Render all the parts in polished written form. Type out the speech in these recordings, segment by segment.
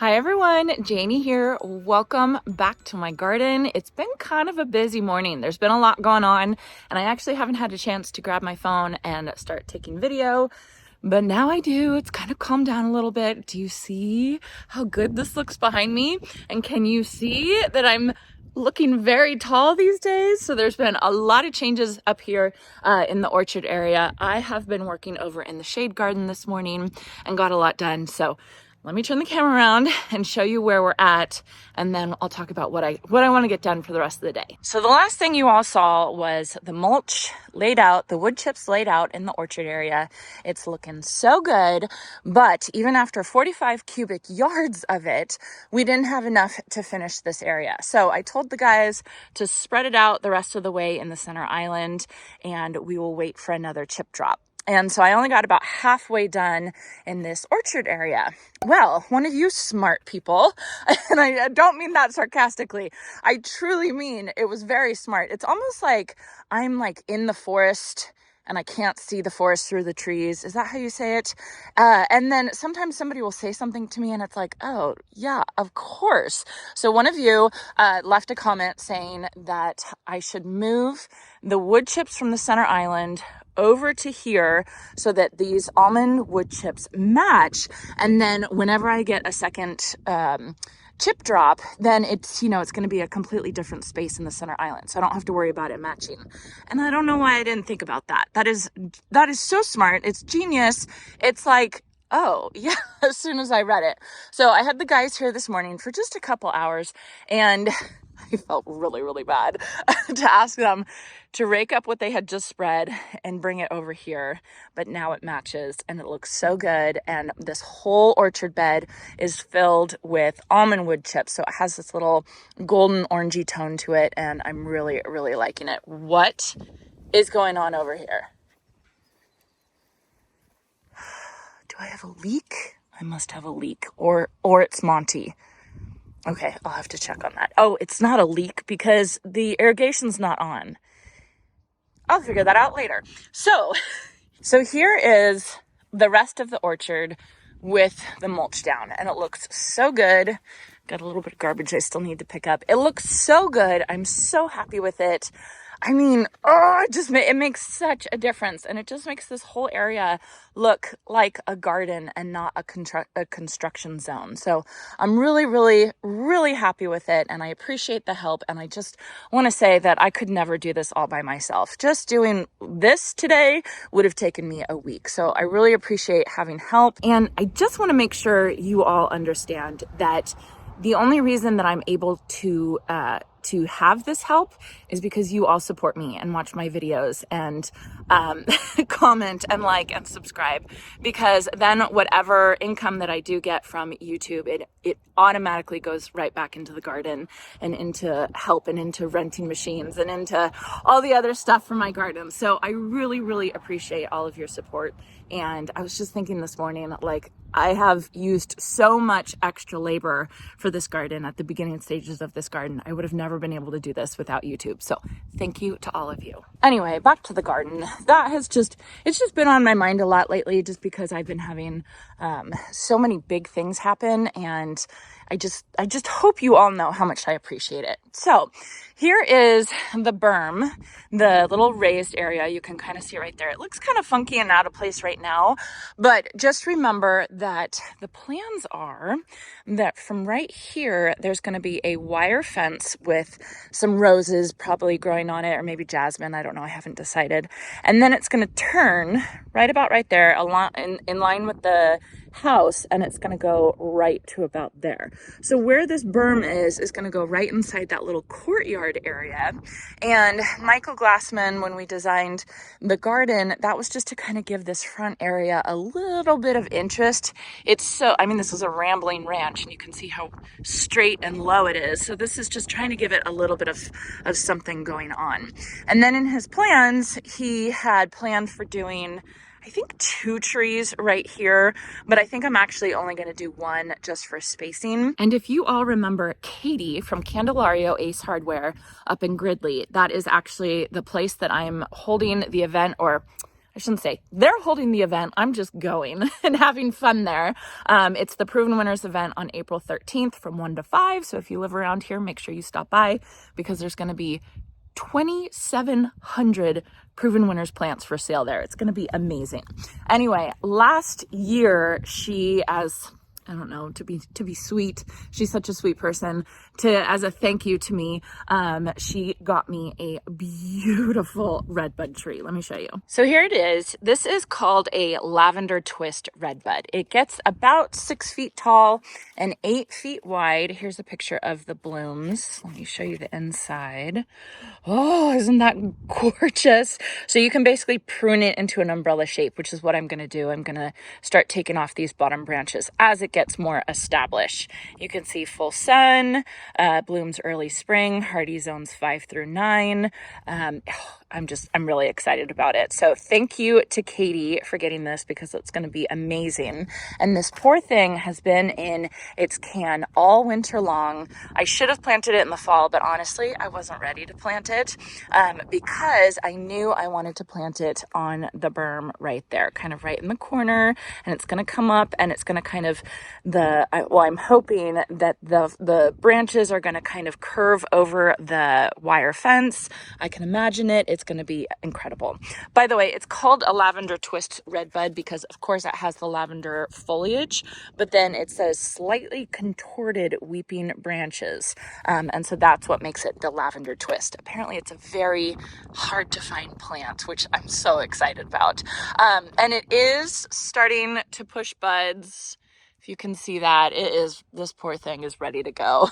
Hi everyone, Janie here. Welcome back to my garden. It's been kind of a busy morning. There's been a lot going on and I actually haven't had a chance to grab my phone and start taking video, but now I do. It's kind of calmed down a little bit. Do you see how good this looks behind me? And can you see that I'm looking very tall these days? So there's been a lot of changes up here in the orchard area. I have been working over in the shade garden this morning and got a lot done. So let me turn the camera around and show you where we're at, and then I'll talk about what I want to get done for the rest of the day. So the last thing you all saw was the mulch laid out, the wood chips laid out in the orchard area. It's looking so good, but even after 45 cubic yards of it, we didn't have enough to finish this area. So I told the guys to spread it out the rest of the way in the center island, and we will wait for another chip drop. And so I only got about halfway done in this orchard area. Well, one of you smart people, and I don't mean that sarcastically, I truly mean it was very smart. It's almost like I'm like in the forest and I can't see the forest through the trees. Is that how you say it? And then sometimes somebody will say something to me and it's like, oh yeah, of course. So one of you left a comment saying that I should move the wood chips from the center island over to here so that these almond wood chips match. And then whenever I get a second chip drop, then it's, it's going to be a completely different space in the center island. So I don't have to worry about it matching. And I don't know why I didn't think about that. That is so smart. It's genius. It's like, oh yeah, as soon as I read it. So I had the guys here this morning for just a couple hours, and I felt really, really bad to ask them to rake up what they had just spread and bring it over here. But now it matches and it looks so good. And this whole orchard bed is filled with almond wood chips. So it has this little golden orangey tone to it. And I'm really, really liking it. What is going on over here? Do I have a leak? I must have a leak, or it's Monty. Okay, I'll have to check on that. Oh, it's not a leak because the irrigation's not on. I'll figure that out later. So here is the rest of the orchard with the mulch down, and it looks so good. Got a little bit of garbage I still need to pick up. It looks so good. I'm so happy with it. I mean, it makes such a difference, and it just makes this whole area look like a garden and not a construction zone. So I'm really, really, really happy with it, and I appreciate the help. And I just want to say that I could never do this all by myself. Just doing this today would have taken me a week. So I really appreciate having help, and I just want to make sure you all understand that the only reason that I'm able to have this help is because you all support me and watch my videos and comment and like and subscribe, because then whatever income that I do get from YouTube, it automatically goes right back into the garden and into help and into renting machines and into all the other stuff for my garden. So I really, really appreciate all of your support. And I was just thinking this morning, like, I have used so much extra labor for this garden at the beginning stages of this garden. I would have never been able to do this without YouTube. So thank you to all of you. Anyway, back to the garden. It's just been on my mind a lot lately, just because I've been having so many big things happen, and I just hope you all know how much I appreciate it. So here is the berm, the little raised area. You can kind of see right there. It looks kind of funky and out of place right now, but just remember that the plans are that from right here, there's going to be a wire fence with some roses probably growing on it, or maybe jasmine. I don't know. I haven't decided. And then it's going to turn right about right there in line with the house, and it's going to go right to about there. So where this berm is going to go right inside that little courtyard area. And Michael Glassman, when we designed the garden, that was just to kind of give this front area a little bit of interest. This is a rambling ranch, and you can see how straight and low it is. So this is just trying to give it a little bit of something going on. And then in his plans, he had planned for doing, I think, 2 trees right here, but I think I'm actually only going to do 1 just for spacing. And if you all remember Katie from Candelario Ace Hardware up in Gridley, that is actually the place that I'm holding the event, or I shouldn't say they're holding the event. I'm just going and having fun there. It's the Proven Winners event on April 13th from 1 to 5. So if you live around here, make sure you stop by because there's going to be 2,700 Proven Winners plants for sale there. It's going to be amazing. Anyway, last year, she, as I don't know, to be sweet. She's such a sweet person. As a thank you to me, she got me a beautiful redbud tree. Let me show you. So here it is. This is called a lavender twist redbud. It gets about 6 feet tall and 8 feet wide. Here's a picture of the blooms. Let me show you the inside. Oh, isn't that gorgeous? So you can basically prune it into an umbrella shape, which is what I'm going to do. I'm going to start taking off these bottom branches as it gets more established. You can see full sun, blooms early spring, hardy zones 5 through 9. I'm really excited about it. So thank you to Katie for getting this because it's going to be amazing. And this poor thing has been in its can all winter long. I should have planted it in the fall, but honestly, I wasn't ready to plant it because I knew I wanted to plant it on the berm right there, kind of right in the corner, and it's going to come up and it's going to kind of I'm hoping that the branches are going to kind of curve over the wire fence. I can imagine it. It's going to be incredible. By the way, it's called a lavender twist redbud because of course it has the lavender foliage, but then it says slightly contorted weeping branches. And so that's what makes it the lavender twist. Apparently it's a very hard to find plant, which I'm so excited about. And it is starting to push buds. If you can see that, this poor thing is ready to go.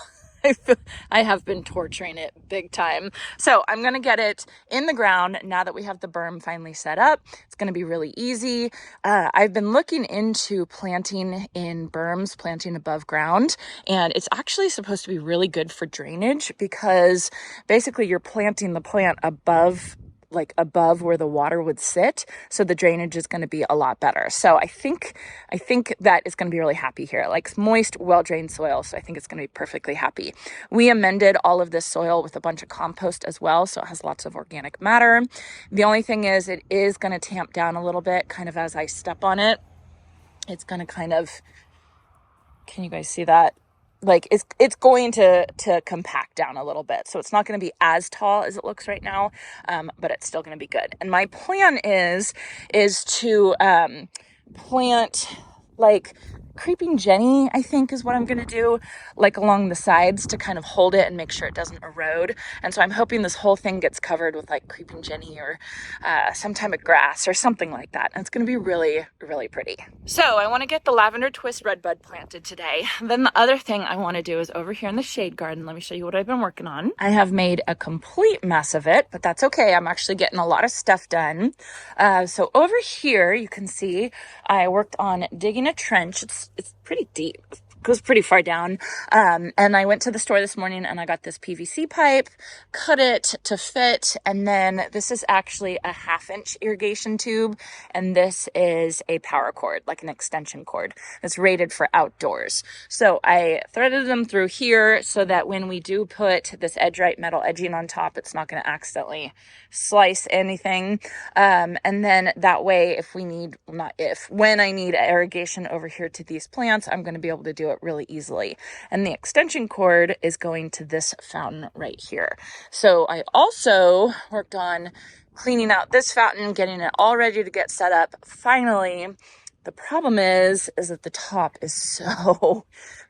I have been torturing it big time. So I'm going to get it in the ground now that we have the berm finally set up. It's going to be really easy. I've been looking into planting in berms, planting above ground, and it's actually supposed to be really good for drainage because basically you're planting the plant above where the water would sit. So the drainage is going to be a lot better. So I think that is going to be really happy here. Like moist, well-drained soil. So I think it's going to be perfectly happy. We amended all of this soil with a bunch of compost as well. So it has lots of organic matter. The only thing is it is going to tamp down a little bit kind of as I step on it. It's going to kind of, can you guys see that? Like it's going to compact down a little bit. So it's not going to be as tall as it looks right now, but it's still going to be good. And my plan is to plant like creeping jenny, I think is what I'm going to do, like along the sides to kind of hold it and make sure it doesn't erode. And so I'm hoping this whole thing gets covered with like creeping jenny or some type of grass or something like that. And it's going to be really, really pretty. So I want to get the lavender twist redbud planted today. Then the other thing I want to do is over here in the shade garden. Let me show you what I've been working on. I have made a complete mess of it, but that's okay. I'm actually getting a lot of stuff done. So over here, you can see I worked on digging a trench. It's pretty deep. It goes pretty far down. And I went to the store this morning and I got this PVC pipe, cut it to fit. And then this is actually a 1/2-inch irrigation tube. And this is a power cord, like an extension cord. It's rated for outdoors. So I threaded them through here so that when we do put this edge-right metal edging on top, it's not going to accidentally slice anything. And then that way, when I need irrigation over here to these plants, I'm going to be able to do it really easily. And the extension cord is going to this fountain right here. So I also worked on cleaning out this fountain, getting it all ready to get set up. Finally, the problem is that the top is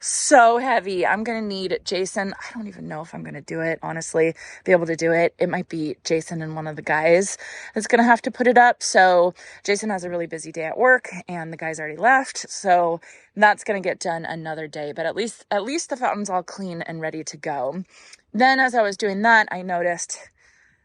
so heavy. I'm going to need Jason. I don't even know if I'm going to do it, honestly, be able to do it. It might be Jason and one of the guys that's going to have to put it up. So Jason has a really busy day at work and the guy's already left. So that's going to get done another day, but at least the fountain's all clean and ready to go. Then as I was doing that, I noticed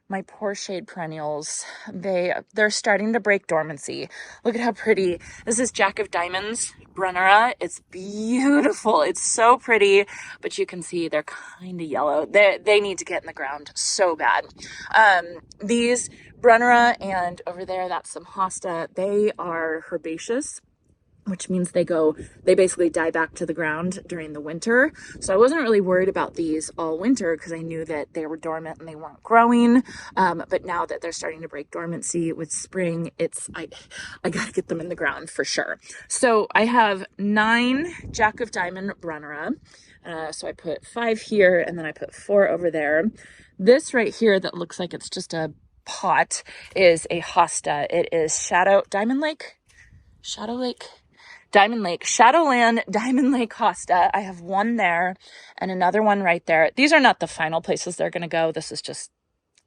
my poor shade perennials, they're starting to break dormancy. Look at how pretty. This is Jack of Diamonds, Brunnera. It's beautiful. It's so pretty, but you can see they're kind of yellow. They need to get in the ground so bad. These Brunnera and over there, that's some hosta. They are herbaceous. which means they basically die back to the ground during the winter. So I wasn't really worried about these all winter because I knew that they were dormant and they weren't growing. But now that they're starting to break dormancy with spring, I got to get them in the ground for sure. So I have 9 Jack of Diamond Brunnera. So I put 5 here and then I put 4 over there. This right here that looks like it's just a pot is a hosta. It is Diamond Lake, Shadowland, Diamond Lake hosta. I have 1 there and another one right there. These are not the final places they're going to go. This is just,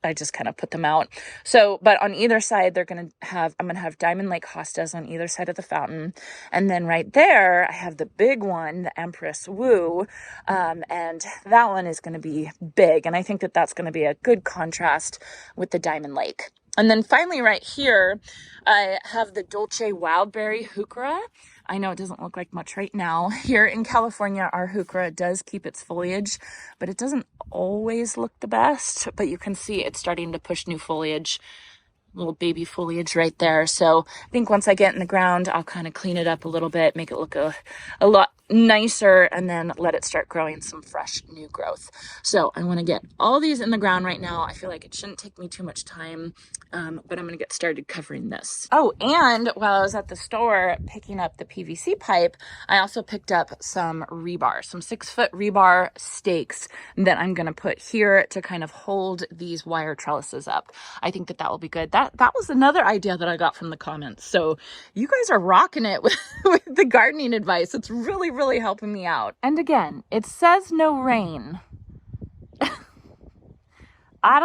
I just kind of put them out. So, but on either side, I'm going to have Diamond Lake hostas on either side of the fountain. And then right there, I have the big one, the Empress Wu. And that one is going to be big. And I think that that's going to be a good contrast with the Diamond Lake. And then finally right here, I have the Dolce Wildberry Heuchera. I know it doesn't look like much right now. Here in California, our heuchera does keep its foliage, but it doesn't always look the best. But you can see it's starting to push new foliage, little baby foliage right there. So I think once I get in the ground, I'll kind of clean it up a little bit, make it look a lot nicer, and then let it start growing some fresh new growth. So I want to get all these in the ground right now. I feel like it shouldn't take me too much time, but I'm going to get started covering this. Oh, and while I was at the store picking up the PVC pipe, I also picked up some rebar, some 6-foot rebar stakes that I'm going to put here to kind of hold these wire trellises up. I think that will be good. That was another idea that I got from the comments. So you guys are rocking it with the gardening advice. It's really helping me out. And again, it says no rain. I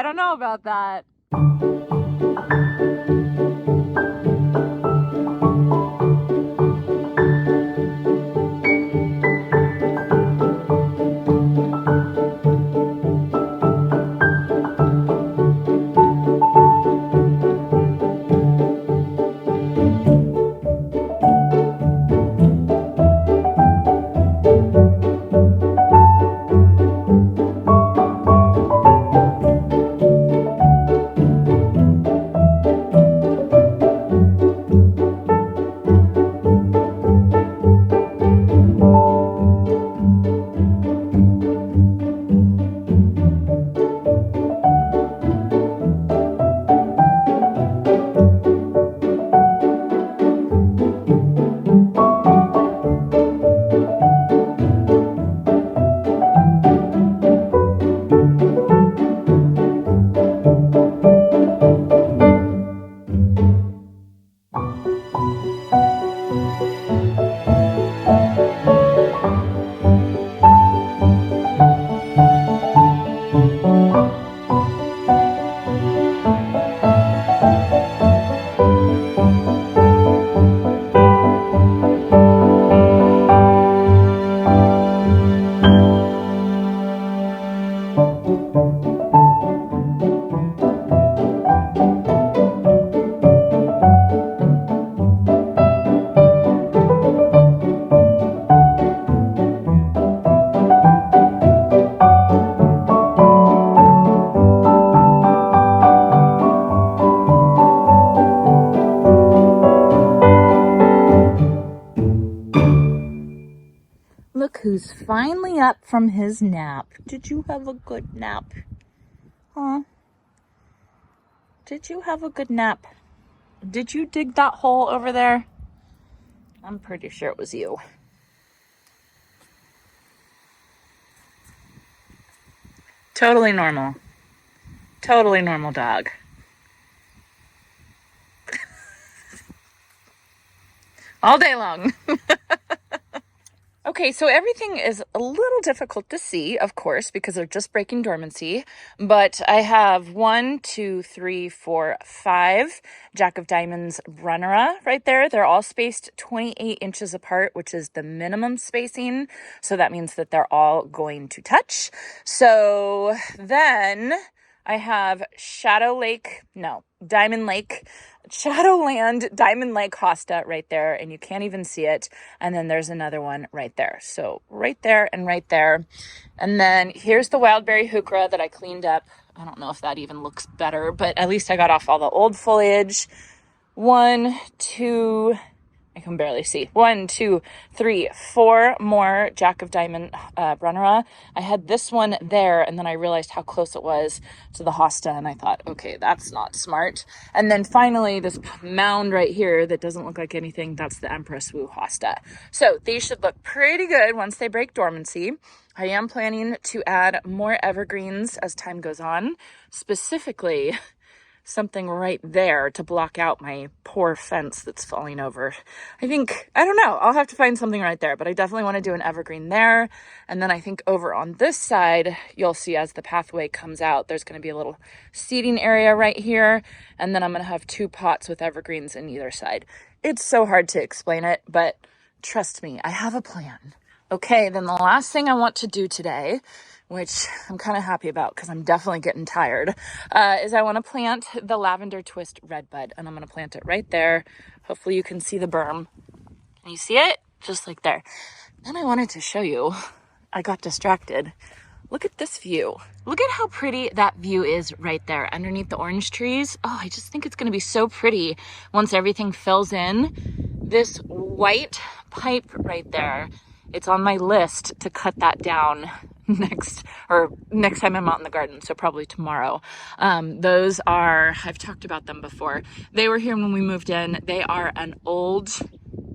don't know about that. Look who's finally up from his nap. Did you have a good nap? Huh? Did you have a good nap? Did you dig that hole over there? I'm pretty sure it was you. Totally normal. Totally normal dog. All day long. Okay, so everything is a little difficult to see, of course, because they're just breaking dormancy. But I have 1, 2, 3, 4, 5 Jack of Diamonds Brunnera right there. They're all spaced 28 inches apart, which is the minimum spacing. So that means that they're all going to touch. So then I have Diamond Lake, Shadowland, Diamond Lake hosta right there, and you can't even see it. And then there's another one right there. So right there and right there. And then here's the Wildberry Heuchera that I cleaned up. I don't know if that even looks better, but at least I got off all the old foliage. 1, 2, I can barely see. 1, 2, 3, 4 more Jack of Diamond Brunnera. I had this one there, and then I realized how close it was to the hosta, and I thought, okay, that's not smart. And then finally, this mound right here that doesn't look like anything, that's the Empress Wu hosta. So these should look pretty good once they break dormancy. I am planning to add more evergreens as time goes on, specifically something right there to block out my poor fence that's falling over. I don't know, I'll have to find something right there, but I definitely want to do an evergreen there. And then I think over on this side, you'll see as the pathway comes out, there's going to be a little seating area right here. And then I'm going to have 2 pots with evergreens in either side. It's so hard to explain it, but trust me, I have a plan. Okay, then the last thing I want to do today, which I'm kind of happy about because I'm definitely getting tired, is I want to plant the Lavender Twist Redbud, and I'm going to plant it right there. Hopefully you can see the berm. Can you see it? Just like there. Then I wanted to show you, I got distracted. Look at this view. Look at how pretty that view is right there underneath the orange trees. Oh, I just think it's going to be so pretty once everything fills in. This white pipe right there, it's on my list to cut that down next time I'm out in the garden, so probably tomorrow. Those are, I've talked about them before. They were here when we moved in. They are an old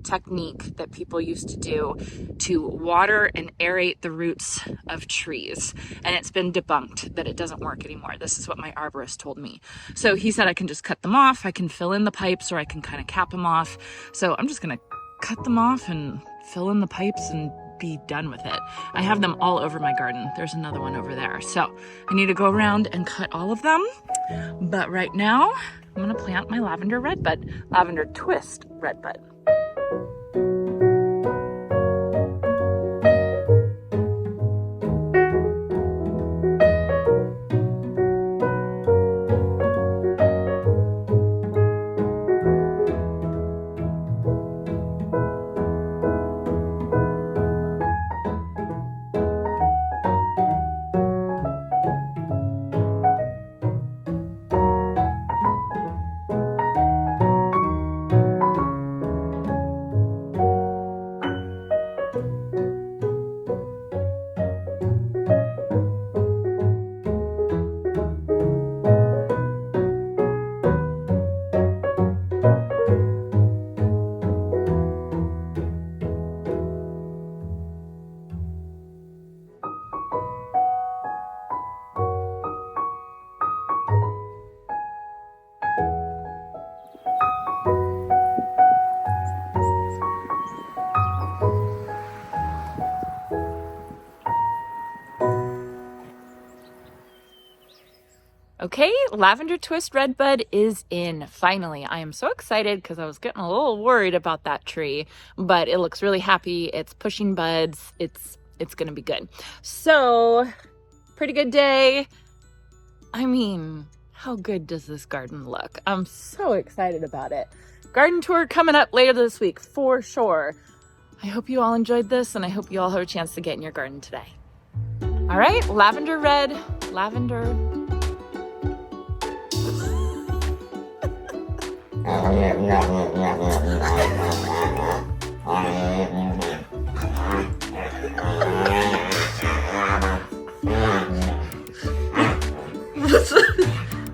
technique that people used to do to water and aerate the roots of trees. And it's been debunked that it doesn't work anymore. This is what my arborist told me. So he said I can just cut them off. I can fill in the pipes, or I can kind of cap them off. So I'm just going to cut them off and fill in the pipes and be done with it. I have them all over my garden. There's another one over there. So I need to go around and cut all of them. But right now, I'm going to plant my Lavender Redbud, Lavender Twist Redbud. Okay, Lavender Twist Redbud is in, finally. I am so excited because I was getting a little worried about that tree, but it looks really happy. It's pushing buds. It's going to be good. So, pretty good day. I mean, how good does this garden look? I'm so excited about it. Garden tour coming up later this week, for sure. I hope you all enjoyed this, and I hope you all have a chance to get in your garden today. All right, lavender red, lavender.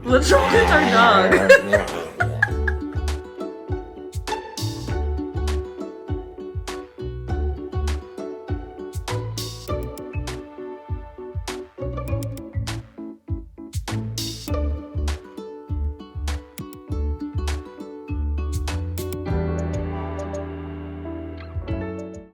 What's wrong with our dog?